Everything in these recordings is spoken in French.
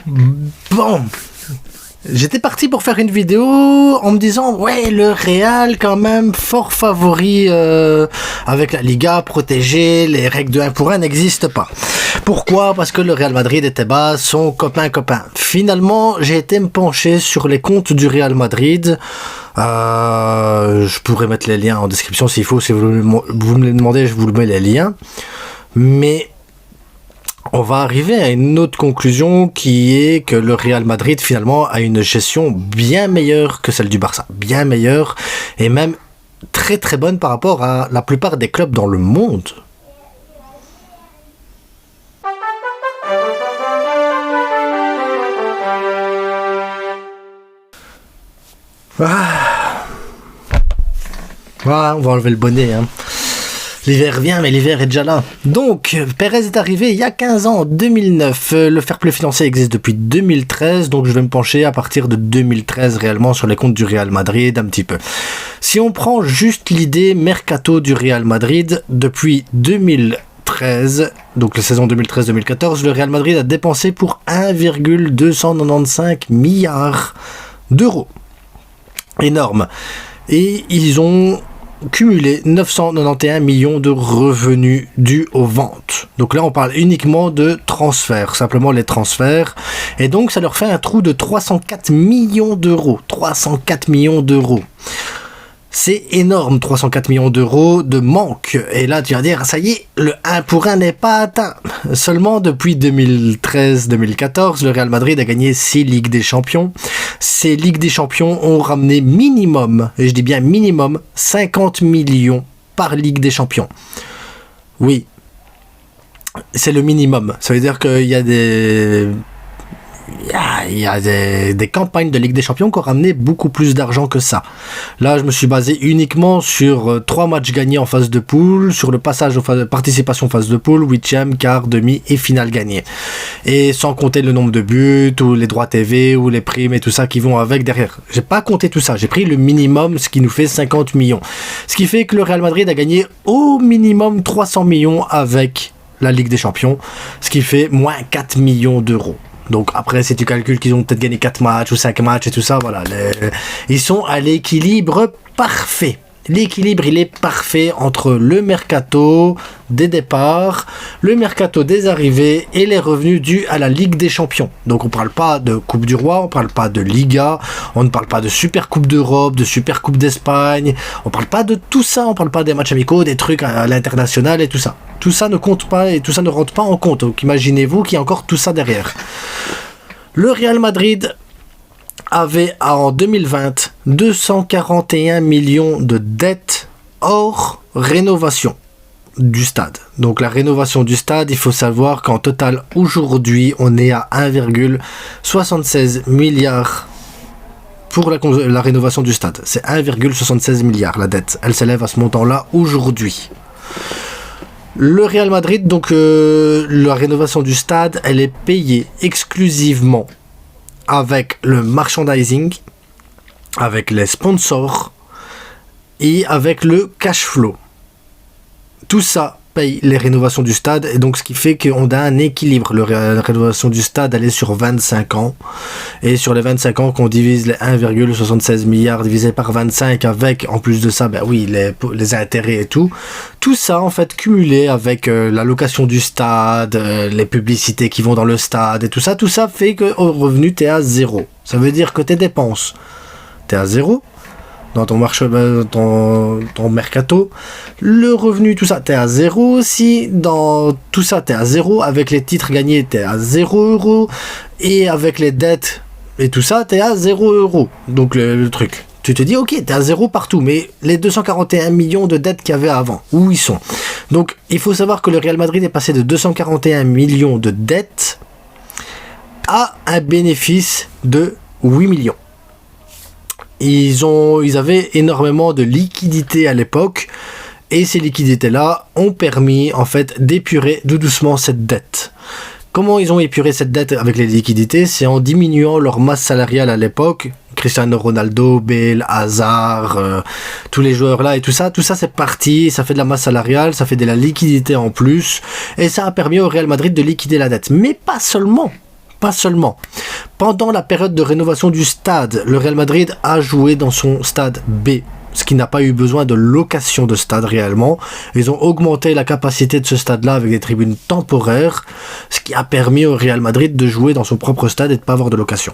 Bon, j'étais parti pour faire une vidéo en me disant ouais, le Real quand même fort favori avec la Liga protégée, les règles de 1 pour 1 n'existent pas. Pourquoi? Parce que le Real Madrid était bas, son copain. Finalement, j'ai été me pencher sur les comptes du Real Madrid. Je pourrais mettre les liens en description s'il faut, si vous me les demandez, je vous mets les liens. Mais on va arriver à une autre conclusion qui est que le Real Madrid finalement a une gestion bien meilleure que celle du Barça. Bien meilleure et même très très bonne par rapport à la plupart des clubs dans le monde. Voilà, on va enlever le bonnet. L'hiver vient, mais l'hiver est déjà là. Donc, Pérez est arrivé il y a 15 ans, en 2009. Le fair play financier existe depuis 2013, donc je vais me pencher à partir de 2013 réellement sur les comptes du Real Madrid un petit peu. Si on prend juste l'idée mercato du Real Madrid, depuis 2013, donc la saison 2013-2014, le Real Madrid a dépensé pour 1,295 milliards d'euros. Énorme. Et ils ont cumulé 991 millions de revenus dus aux ventes. Donc là, on parle uniquement de transferts, simplement les transferts. Et donc, ça leur fait un trou de 304 millions d'euros. 304 millions d'euros. C'est énorme, 304 millions d'euros de manque. Et là, tu vas dire, ça y est, le 1 pour 1 n'est pas atteint. Seulement depuis 2013-2014, le Real Madrid a gagné 6 Ligues des Champions. Ces Ligues des Champions ont ramené minimum, et je dis bien minimum, 50 millions par Ligue des Champions. Oui, c'est le minimum. Ça veut dire qu'il y a des campagnes de Ligue des Champions qui ont ramené beaucoup plus d'argent que ça. Là, je me suis basé uniquement sur 3 matchs gagnés en phase de poule, sur le passage participation en phase de poule, 8e, quart, demi et finale gagnée. Et sans compter le nombre de buts, ou les droits TV, ou les primes et tout ça qui vont avec derrière. J'ai pas compté tout ça, j'ai pris le minimum, ce qui nous fait 50 millions. Ce qui fait que le Real Madrid a gagné au minimum 300 millions avec la Ligue des Champions, ce qui fait moins 4 millions d'euros. Donc après, si tu calcules qu'ils ont peut-être gagné 4 matchs ou 5 matchs et tout ça, voilà. Ils sont à l'équilibre parfait. L'équilibre, il est parfait entre le mercato des départs, le mercato des arrivées et les revenus dus à la Ligue des Champions. Donc on parle pas de Coupe du Roi, on parle pas de Liga, on ne parle pas de Super Coupe d'Europe, de Super Coupe d'Espagne, on parle pas de tout ça, on parle pas des matchs amicaux, des trucs à l'international et tout ça. Tout ça ne compte pas et tout ça ne rentre pas en compte. Donc imaginez-vous qu'il y a encore tout ça derrière. Le Real Madrid avait en 2020 241 millions de dettes hors rénovation du stade. Donc la rénovation du stade, il faut savoir qu'en total aujourd'hui on est à 1,76 milliard pour la rénovation du stade. C'est 1,76 milliard la dette. Elle s'élève à ce montant-là aujourd'hui. Le Real Madrid, donc la rénovation du stade, elle est payée exclusivement avec le merchandising, avec les sponsors et avec le cash flow. Tout ça paye les rénovations du stade et donc ce qui fait qu'on a un équilibre. La rénovation du stade, elle est sur 25 ans et sur les 25 ans qu'on divise les 1,76 milliards divisé par 25 avec en plus de ça les intérêts et tout ça en fait cumulé avec la location du stade, les publicités qui vont dans le stade et tout ça fait qu'au revenu t'es à zéro. Ça veut dire que tes dépenses t'es à zéro dans ton marché, ton mercato, le revenu, tout ça, t'es à zéro aussi, dans tout ça, t'es à zéro, avec les titres gagnés, t'es à 0 €, et avec les dettes, et tout ça, t'es à 0 €. Donc le truc, tu te dis, ok, t'es à zéro partout, mais les 241 millions de dettes qu'il y avait avant, où ils sont? Donc, il faut savoir que le Real Madrid est passé de 241 millions de dettes à un bénéfice de 8 millions. Ils avaient énormément de liquidités à l'époque et ces liquidités-là ont permis en fait d'épurer tout doucement cette dette. Comment ils ont épuré cette dette avec les liquidités? C'est en diminuant leur masse salariale à l'époque. Cristiano Ronaldo, Bale, Hazard, tous les joueurs là et tout ça c'est parti, ça fait de la masse salariale, ça fait de la liquidité en plus et ça a permis au Real Madrid de liquider la dette. Mais pas seulement. pas seulement. Pendant la période de rénovation du stade, le Real Madrid a joué dans son stade B, ce qui n'a pas eu besoin de location de stade réellement. Ils ont augmenté la capacité de ce stade-là avec des tribunes temporaires, ce qui a permis au Real Madrid de jouer dans son propre stade et de ne pas avoir de location.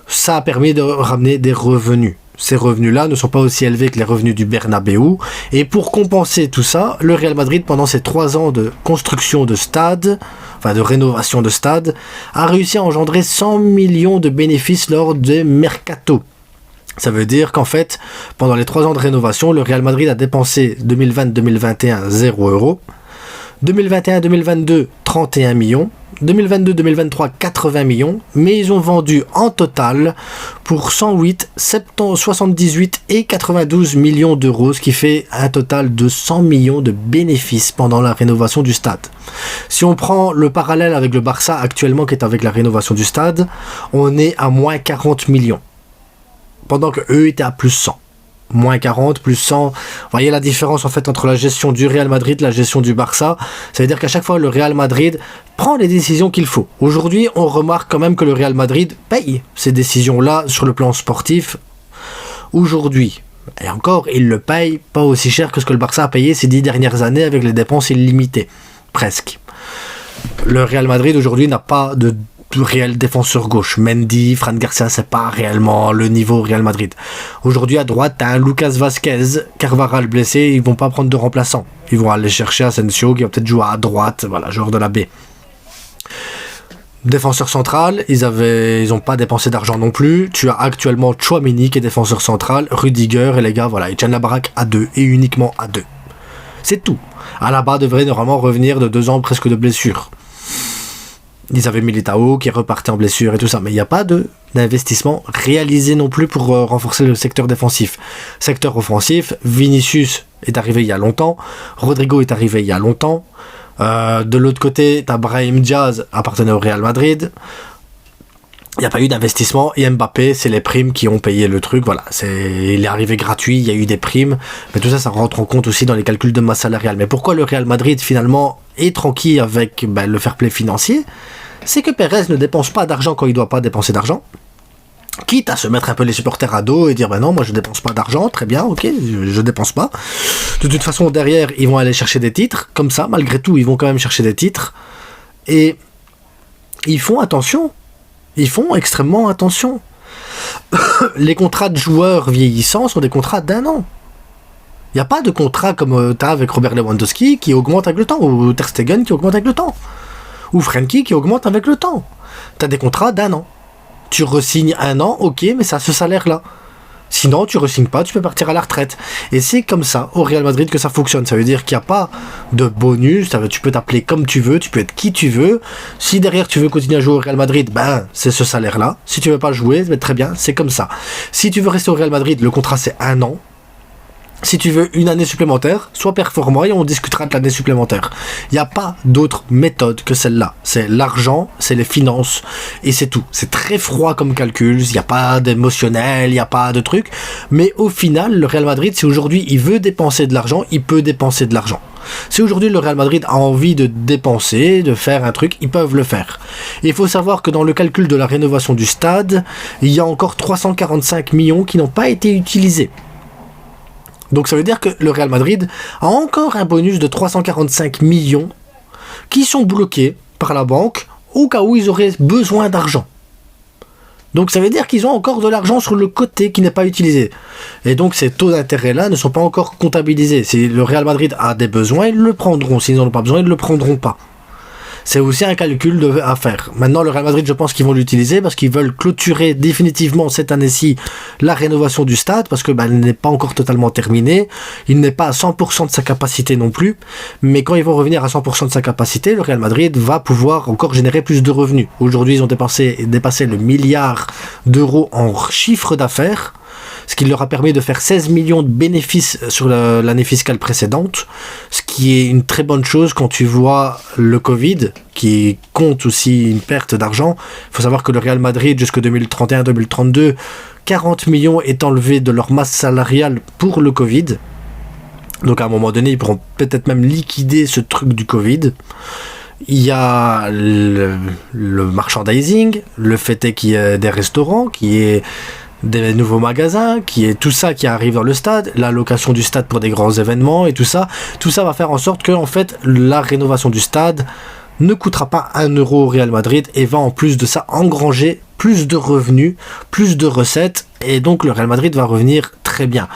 Ça a permis de ramener des revenus. Ces revenus-là ne sont pas aussi élevés que les revenus du Bernabéu. Et pour compenser tout ça, le Real Madrid, pendant ces 3 ans de construction de stade, enfin de rénovation de stade, a réussi à engendrer 100 millions de bénéfices lors des mercato. Ça veut dire qu'en fait, pendant les 3 ans de rénovation, le Real Madrid a dépensé 2020-2021 0 €. 2021-2022, 31 millions. 2022-2023, 80 millions. Mais ils ont vendu en total pour 108, 78 et 92 millions d'euros, ce qui fait un total de 100 millions de bénéfices pendant la rénovation du stade. Si on prend le parallèle avec le Barça actuellement qui est avec la rénovation du stade, on est à moins 40 millions. Pendant qu'eux étaient à plus 100. Moins 40, plus 100. Vous voyez la différence en fait entre la gestion du Real Madrid et la gestion du Barça. Ça veut dire qu'à chaque fois, le Real Madrid prend les décisions qu'il faut. Aujourd'hui, on remarque quand même que le Real Madrid paye ces décisions-là sur le plan sportif. Aujourd'hui, et encore, il le paye pas aussi cher que ce que le Barça a payé ces 10 dernières années avec les dépenses illimitées. Presque. Le Real Madrid aujourd'hui n'a pas de réel défenseur gauche. Mendy, Fran Garcia, c'est pas réellement le niveau Real Madrid. Aujourd'hui, à droite, t'as un Lucas Vazquez, Carvajal blessé, ils vont pas prendre de remplaçant. Ils vont aller chercher Asensio, qui va peut-être jouer à droite, voilà, joueur de la B. Défenseur central, ils ont pas dépensé d'argent non plus. Tu as actuellement Tchouaméni qui est défenseur central, Rudiger, et les gars, voilà, ils tiennent la baraque à 2, et uniquement à 2. C'est tout. Alaba devrait normalement revenir de 2 ans presque de blessure. Ils avaient Militao qui repartait en blessure et tout ça, mais il n'y a pas d'investissement réalisé non plus pour renforcer le secteur défensif. Secteur offensif, Vinicius est arrivé il y a longtemps, Rodrigo est arrivé il y a longtemps, de l'autre côté, tu as Brahim Diaz appartenant au Real Madrid. Il n'y a pas eu d'investissement, et Mbappé, c'est les primes qui ont payé le truc, voilà, il est arrivé gratuit, il y a eu des primes, mais tout ça, ça rentre en compte aussi dans les calculs de masse salariale. Mais pourquoi le Real Madrid, finalement, est tranquille avec le fair play financier? C'est que Pérez ne dépense pas d'argent quand il ne doit pas dépenser d'argent, quitte à se mettre un peu les supporters à dos et dire non, moi je dépense pas d'argent, très bien, ok, je dépense pas. De toute façon, derrière, ils vont aller chercher des titres, comme ça, malgré tout, ils vont quand même chercher des titres, et ils font attention. Ils font extrêmement attention. Les contrats de joueurs vieillissants sont des contrats d'1 an. Il n'y a pas de contrat comme tu as avec Robert Lewandowski qui augmente avec le temps, ou Ter Stegen qui augmente avec le temps, ou Frenkie qui augmente avec le temps. Tu as des contrats d'1 an. Tu re-signes 1 an, ok, mais c'est à ce salaire-là. Sinon, tu ne re-signes pas, tu peux partir à la retraite. Et c'est comme ça, au Real Madrid, que ça fonctionne. Ça veut dire qu'il n'y a pas de bonus, tu peux t'appeler comme tu veux, tu peux être qui tu veux. Si derrière tu veux continuer à jouer au Real Madrid, c'est ce salaire-là. Si tu ne veux pas jouer, très bien, c'est comme ça. Si tu veux rester au Real Madrid, le contrat c'est 1 an. Si tu veux une année supplémentaire, sois performant et on discutera de l'année supplémentaire. Il n'y a pas d'autre méthode que celle-là. C'est l'argent, c'est les finances et c'est tout. C'est très froid comme calcul, il n'y a pas d'émotionnel, il n'y a pas de truc. Mais au final, le Real Madrid, si aujourd'hui il veut dépenser de l'argent, il peut dépenser de l'argent. Si aujourd'hui le Real Madrid a envie de dépenser, de faire un truc, ils peuvent le faire. Et il faut savoir que dans le calcul de la rénovation du stade, il y a encore 345 millions qui n'ont pas été utilisés. Donc ça veut dire que le Real Madrid a encore un bonus de 345 millions qui sont bloqués par la banque au cas où ils auraient besoin d'argent. Donc ça veut dire qu'ils ont encore de l'argent sur le côté qui n'est pas utilisé. Et donc ces taux d'intérêt-là ne sont pas encore comptabilisés. Si le Real Madrid a des besoins, ils le prendront. S'ils n'en ont pas besoin, ils ne le prendront pas. C'est aussi un calcul à faire. Maintenant, le Real Madrid, je pense qu'ils vont l'utiliser parce qu'ils veulent clôturer définitivement cette année-ci la rénovation du stade parce que elle n'est pas encore totalement terminée. Il n'est pas à 100% de sa capacité non plus. Mais quand ils vont revenir à 100% de sa capacité, le Real Madrid va pouvoir encore générer plus de revenus. Aujourd'hui, ils ont dépassé le milliard d'euros en chiffre d'affaires, ce qui leur a permis de faire 16 millions de bénéfices sur l'année fiscale précédente, ce qui est une très bonne chose quand tu vois le Covid, qui compte aussi une perte d'argent. Il faut savoir que le Real Madrid, jusqu'en 2031-2032, 40 millions est enlevé de leur masse salariale pour le Covid. Donc à un moment donné, ils pourront peut-être même liquider ce truc du Covid. Il y a le merchandising, le fait est qu'il y ait des restaurants, qu'il y ait des nouveaux magasins, qui est tout ça qui arrive dans le stade, la location du stade pour des grands événements et tout ça va faire en sorte que en fait la rénovation du stade ne coûtera pas 1 euro au Real Madrid et va en plus de ça engranger plus de revenus, plus de recettes, et donc le Real Madrid va revenir très bien.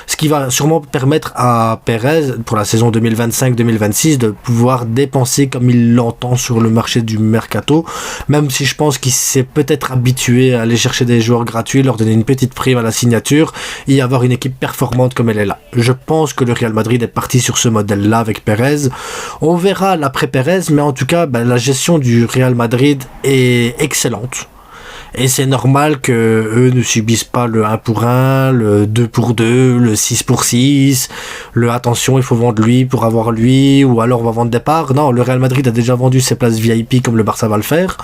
Ce qui va sûrement permettre à Pérez, pour la saison 2025-2026, de pouvoir dépenser comme il l'entend sur le marché du mercato, même si je pense qu'il s'est peut-être habitué à aller chercher des joueurs gratuits, leur donner une petite prime à la signature, et avoir une équipe performante comme elle est là. Je pense que le Real Madrid est parti sur ce modèle-là avec Pérez. On verra l'après Pérez, mais en tout cas, la gestion du Real Madrid est excellente. Et c'est normal que eux ne subissent pas le 1 pour 1, le 2 pour 2, le 6 pour 6, le attention il faut vendre lui pour avoir lui, ou alors on va vendre des parts. Non, le Real Madrid a déjà vendu ses places VIP comme le Barça va le faire.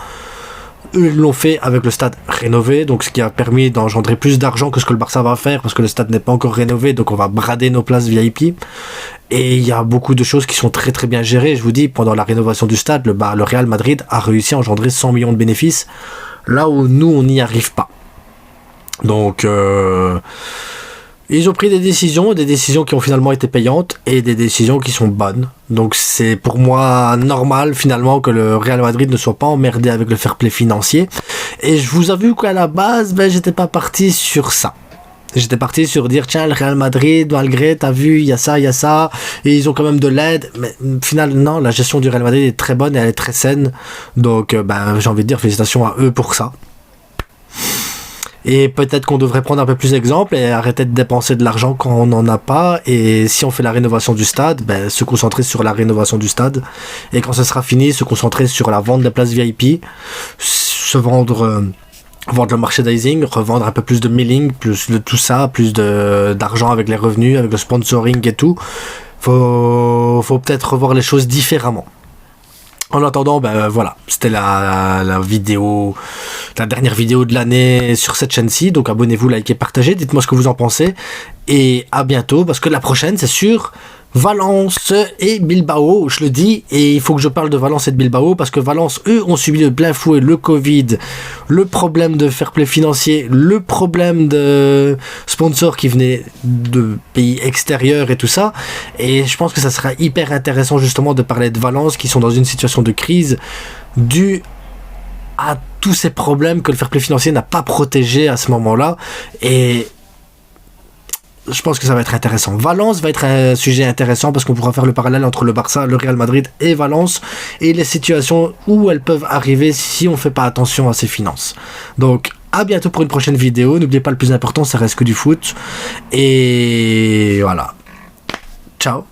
Eux l'ont fait avec le stade rénové, donc ce qui a permis d'engendrer plus d'argent que ce que le Barça va faire, parce que le stade n'est pas encore rénové, donc on va brader nos places VIP. Et il y a beaucoup de choses qui sont très très bien gérées. Je vous dis, pendant la rénovation du stade, le Real Madrid a réussi à engendrer 100 millions de bénéfices, là où nous on n'y arrive pas. Donc ils ont pris des décisions qui ont finalement été payantes et des décisions qui sont bonnes. Donc c'est pour moi normal finalement que le Real Madrid ne soit pas emmerdé avec le fair play financier. Et je vous avoue qu'à la base, j'étais pas parti sur ça. J'étais parti sur dire tiens, le Real Madrid, malgré, t'as vu, il y a ça, et ils ont quand même de l'aide, mais au final non, la gestion du Real Madrid est très bonne et elle est très saine, donc j'ai envie de dire félicitations à eux pour ça. Et peut-être qu'on devrait prendre un peu plus d'exemples et arrêter de dépenser de l'argent quand on n'en a pas, et si on fait la rénovation du stade, se concentrer sur la rénovation du stade, et quand ce sera fini, se concentrer sur la vente des places VIP, se vendre le merchandising, revendre un peu plus de milling, plus de tout ça, plus d'argent avec les revenus, avec le sponsoring et tout. Faut peut-être revoir les choses différemment. En attendant, voilà, c'était la dernière vidéo de l'année sur cette chaîne-ci, donc abonnez-vous, likez, partagez, dites-moi ce que vous en pensez, et à bientôt, parce que la prochaine, c'est sûr, Valence et Bilbao, je le dis, et il faut que je parle de Valence et de Bilbao, parce que Valence, eux, ont subi de plein fouet le Covid, le problème de fair play financier, le problème de sponsors qui venaient de pays extérieurs et tout ça, et je pense que ça sera hyper intéressant justement de parler de Valence, qui sont dans une situation de crise due à tous ces problèmes que le fair play financier n'a pas protégé à ce moment-là, et je pense que ça va être intéressant. Valence va être un sujet intéressant parce qu'on pourra faire le parallèle entre le Barça, le Real Madrid et Valence, et les situations où elles peuvent arriver si on ne fait pas attention à ses finances. Donc à bientôt pour une prochaine vidéo. N'oubliez pas, le plus important, ça reste que du foot. Et voilà. Ciao.